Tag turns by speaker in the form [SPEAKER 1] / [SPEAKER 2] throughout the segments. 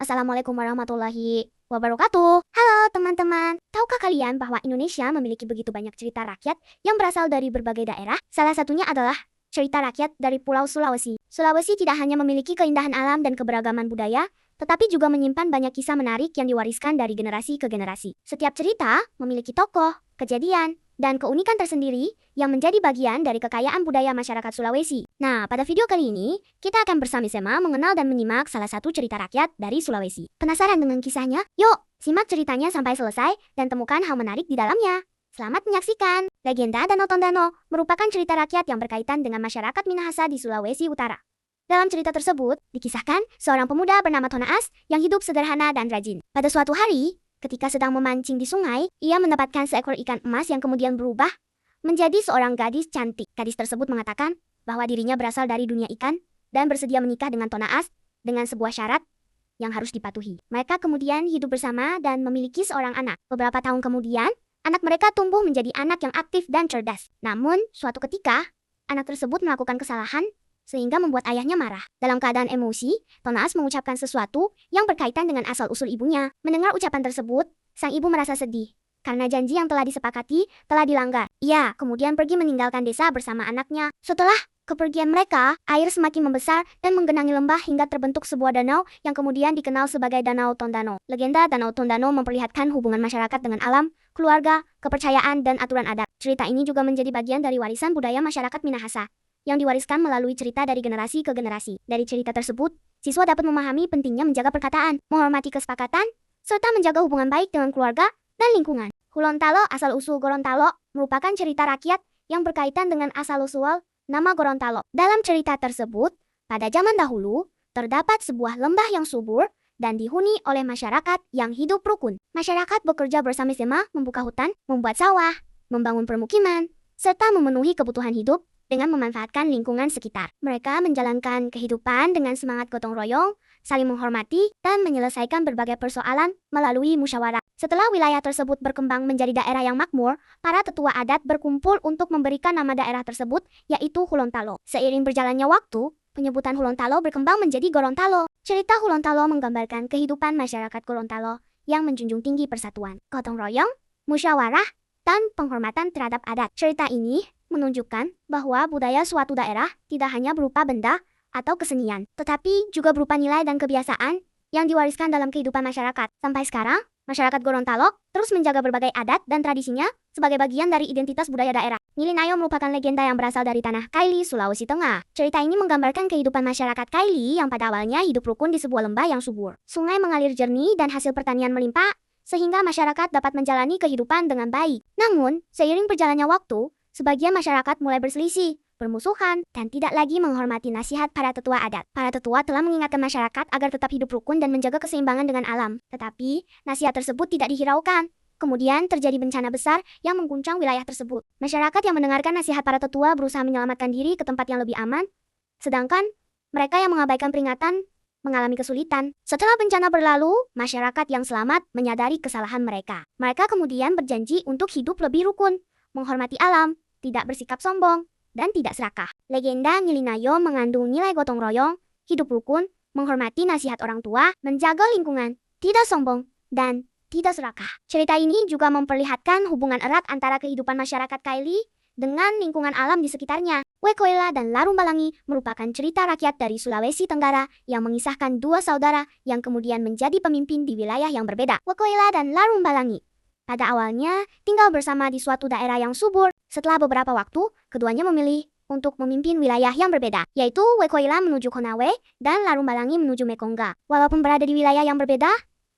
[SPEAKER 1] Assalamualaikum warahmatullahi wabarakatuh. Halo teman-teman, tahukah kalian bahwa Indonesia memiliki begitu banyak cerita rakyat yang berasal dari berbagai daerah? Salah satunya adalah cerita rakyat dari Pulau Sulawesi. Sulawesi tidak hanya memiliki keindahan alam dan keberagaman budaya, tetapi juga menyimpan banyak kisah menarik yang diwariskan dari generasi ke generasi. Setiap cerita memiliki tokoh, kejadian, dan keunikan tersendiri yang menjadi bagian dari kekayaan budaya masyarakat Sulawesi. Nah, pada video kali ini, kita akan bersama-sama mengenal dan menyimak salah satu cerita rakyat dari Sulawesi. Penasaran dengan kisahnya? Yuk, simak ceritanya sampai selesai dan temukan hal menarik di dalamnya. Selamat menyaksikan. Legenda Danau Tondano merupakan cerita rakyat yang berkaitan dengan masyarakat Minahasa di Sulawesi Utara. Dalam cerita tersebut, dikisahkan seorang pemuda bernama Tonaas yang hidup sederhana dan rajin. Pada suatu hari, ketika sedang memancing di sungai, ia mendapatkan seekor ikan emas yang kemudian berubah menjadi seorang gadis cantik. Gadis tersebut mengatakan bahwa dirinya berasal dari dunia ikan dan bersedia menikah dengan Tonaas dengan sebuah syarat yang harus dipatuhi. Mereka kemudian hidup bersama dan memiliki seorang anak. Beberapa tahun kemudian, anak mereka tumbuh menjadi anak yang aktif dan cerdas. Namun, suatu ketika, anak tersebut melakukan kesalahan sehingga membuat ayahnya marah. Dalam keadaan emosi, Tonaas mengucapkan sesuatu yang berkaitan dengan asal-usul ibunya. Mendengar ucapan tersebut, sang ibu merasa sedih karena janji yang telah disepakati telah dilanggar. Ia kemudian pergi meninggalkan desa bersama anaknya. Setelah kepergian mereka, air semakin membesar dan menggenangi lembah hingga terbentuk sebuah danau yang kemudian dikenal sebagai Danau Tondano. Legenda Danau Tondano memperlihatkan hubungan masyarakat dengan alam, keluarga, kepercayaan, dan aturan adat. Cerita ini juga menjadi bagian dari warisan budaya masyarakat Minahasa yang diwariskan melalui cerita dari generasi ke generasi. Dari cerita tersebut, siswa dapat memahami pentingnya menjaga perkataan, menghormati kesepakatan, serta menjaga hubungan baik dengan keluarga dan lingkungan. Gorontalo asal-usul Gorontalo merupakan cerita rakyat yang berkaitan dengan asal-usul nama Gorontalo. Dalam cerita tersebut, pada zaman dahulu, terdapat sebuah lembah yang subur dan dihuni oleh masyarakat yang hidup rukun. Masyarakat bekerja bersama-sama membuka hutan, membuat sawah, membangun permukiman, serta memenuhi kebutuhan hidup dengan memanfaatkan lingkungan sekitar. Mereka menjalankan kehidupan dengan semangat gotong royong, saling menghormati, dan menyelesaikan berbagai persoalan melalui musyawarah. Setelah wilayah tersebut berkembang menjadi daerah yang makmur, para tetua adat berkumpul untuk memberikan nama daerah tersebut, yaitu Hulontalo. Seiring berjalannya waktu, penyebutan Hulontalo berkembang menjadi Gorontalo. Cerita Hulontalo menggambarkan kehidupan masyarakat Gorontalo yang menjunjung tinggi persatuan, gotong royong, musyawarah, dan penghormatan terhadap adat. Cerita ini menunjukkan bahwa budaya suatu daerah tidak hanya berupa benda atau kesenian, tetapi juga berupa nilai dan kebiasaan yang diwariskan dalam kehidupan masyarakat. Sampai sekarang, masyarakat Gorontalo terus menjaga berbagai adat dan tradisinya sebagai bagian dari identitas budaya daerah. Nilinayo merupakan legenda yang berasal dari tanah Kaili, Sulawesi Tengah. Cerita ini menggambarkan kehidupan masyarakat Kaili yang pada awalnya hidup rukun di sebuah lembah yang subur. Sungai mengalir jernih dan hasil pertanian melimpah, sehingga masyarakat dapat menjalani kehidupan dengan baik. Namun, seiring berjalannya waktu, sebagian masyarakat mulai berselisih, bermusuhan, dan tidak lagi menghormati nasihat para tetua adat. Para tetua telah mengingatkan masyarakat agar tetap hidup rukun dan menjaga keseimbangan dengan alam. Tetapi, nasihat tersebut tidak dihiraukan. Kemudian terjadi bencana besar yang mengguncang wilayah tersebut. Masyarakat yang mendengarkan nasihat para tetua berusaha menyelamatkan diri ke tempat yang lebih aman, sedangkan mereka yang mengabaikan peringatan mengalami kesulitan. Setelah bencana berlalu, masyarakat yang selamat menyadari kesalahan mereka. Mereka kemudian berjanji untuk hidup lebih rukun, menghormati alam, tidak bersikap sombong, dan tidak serakah. Legenda Ngilinayo mengandung nilai gotong royong, hidup rukun, menghormati nasihat orang tua, menjaga lingkungan, tidak sombong, dan tidak serakah. Cerita ini juga memperlihatkan hubungan erat antara kehidupan masyarakat Kaili dengan lingkungan alam di sekitarnya. Wekoila dan Larumbalangi merupakan cerita rakyat dari Sulawesi Tenggara yang mengisahkan dua saudara yang kemudian menjadi pemimpin di wilayah yang berbeda. Wekoila dan Larumbalangi pada awalnya tinggal bersama di suatu daerah yang subur. Setelah beberapa waktu, keduanya memilih untuk memimpin wilayah yang berbeda, yaitu Wekoila menuju Konawe dan Larumbalangi menuju Mekonga. Walaupun berada di wilayah yang berbeda,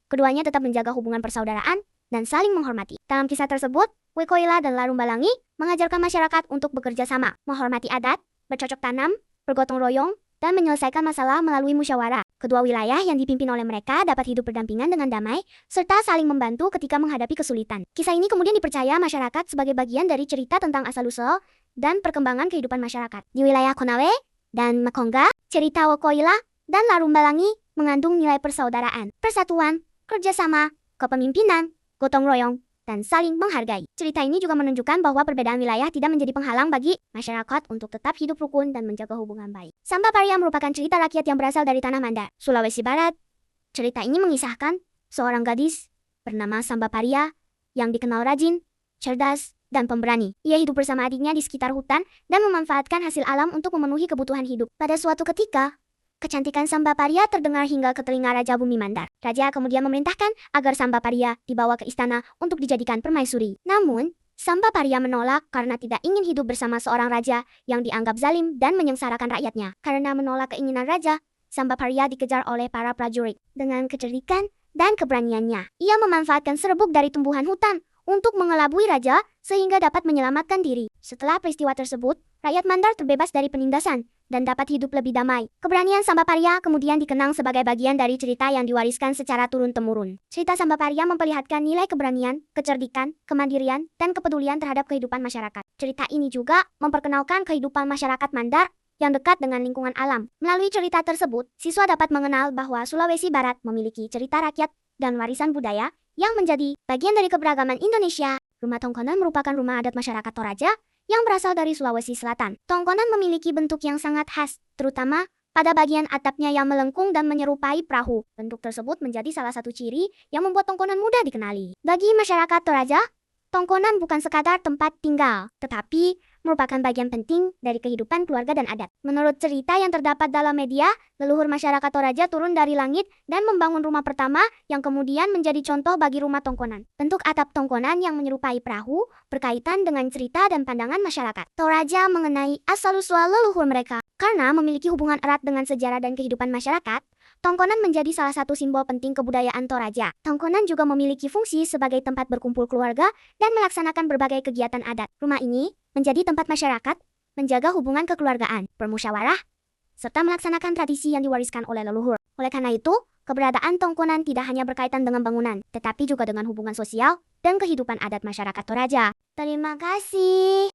[SPEAKER 1] keduanya tetap menjaga hubungan persaudaraan dan saling menghormati. Dalam kisah tersebut, Wekoila dan Larumbalangi mengajarkan masyarakat untuk bekerja sama, menghormati adat, bercocok tanam, bergotong royong, dan menyelesaikan masalah melalui musyawarah. Kedua wilayah yang dipimpin oleh mereka dapat hidup berdampingan dengan damai, serta saling membantu ketika menghadapi kesulitan. Kisah ini kemudian dipercaya masyarakat sebagai bagian dari cerita tentang asal-usul dan perkembangan kehidupan masyarakat. Di wilayah Konawe dan Mekonga, cerita Wekoila dan Larumbalangi mengandung nilai persaudaraan, persatuan, kerjasama, kepemimpinan, gotong royong, dan saling menghargai. Cerita ini juga menunjukkan bahwa perbedaan wilayah tidak menjadi penghalang bagi masyarakat untuk tetap hidup rukun dan menjaga hubungan baik. Samba Parya merupakan cerita rakyat yang berasal dari Tanah Mandar, Sulawesi Barat, Cerita ini mengisahkan seorang gadis bernama Sambaparia yang dikenal rajin, cerdas, dan pemberani. Ia hidup bersama adiknya di sekitar hutan dan memanfaatkan hasil alam untuk memenuhi kebutuhan hidup. Pada suatu ketika, kecantikan Sambaparia terdengar hingga ke telinga Raja Bumi Mandar. Raja kemudian memerintahkan agar Sambaparia dibawa ke istana untuk dijadikan permaisuri. Namun, Sambaparia menolak karena tidak ingin hidup bersama seorang raja yang dianggap zalim dan menyengsarakan rakyatnya. Karena menolak keinginan raja, Sambaparia dikejar oleh para prajurit. Dengan kecerdikan dan keberaniannya, ia memanfaatkan serbuk dari tumbuhan hutan untuk mengelabui raja sehingga dapat menyelamatkan diri. Setelah peristiwa tersebut, rakyat Mandar terbebas dari penindasan dan dapat hidup lebih damai. Keberanian Sambaparia kemudian dikenang sebagai bagian dari cerita yang diwariskan secara turun-temurun. Cerita Sambaparia memperlihatkan nilai keberanian, kecerdikan, kemandirian, dan kepedulian terhadap kehidupan masyarakat. Cerita ini juga memperkenalkan kehidupan masyarakat Mandar yang dekat dengan lingkungan alam. Melalui cerita tersebut, siswa dapat mengenal bahwa Sulawesi Barat memiliki cerita rakyat dan warisan budaya yang menjadi bagian dari keberagaman Indonesia. Rumah Tongkonan merupakan rumah adat masyarakat Toraja yang berasal dari Sulawesi Selatan. Tongkonan memiliki bentuk yang sangat khas, terutama pada bagian atapnya yang melengkung dan menyerupai perahu. Bentuk tersebut menjadi salah satu ciri yang membuat Tongkonan mudah dikenali. Bagi masyarakat Toraja, Tongkonan bukan sekadar tempat tinggal, tetapi merupakan bagian penting dari kehidupan keluarga dan adat. Menurut cerita yang terdapat dalam media, leluhur masyarakat Toraja turun dari langit dan membangun rumah pertama yang kemudian menjadi contoh bagi rumah Tongkonan. Bentuk atap Tongkonan yang menyerupai perahu berkaitan dengan cerita dan pandangan masyarakat Toraja mengenai asal-usul leluhur mereka. Karena memiliki hubungan erat dengan sejarah dan kehidupan masyarakat, Tongkonan menjadi salah satu simbol penting kebudayaan Toraja. Tongkonan juga memiliki fungsi sebagai tempat berkumpul keluarga dan melaksanakan berbagai kegiatan adat. Rumah ini menjadi tempat masyarakat menjaga hubungan kekeluargaan, bermusyawarah, serta melaksanakan tradisi yang diwariskan oleh leluhur. Oleh karena itu, keberadaan Tongkonan tidak hanya berkaitan dengan bangunan, tetapi juga dengan hubungan sosial dan kehidupan adat masyarakat Toraja. Terima kasih.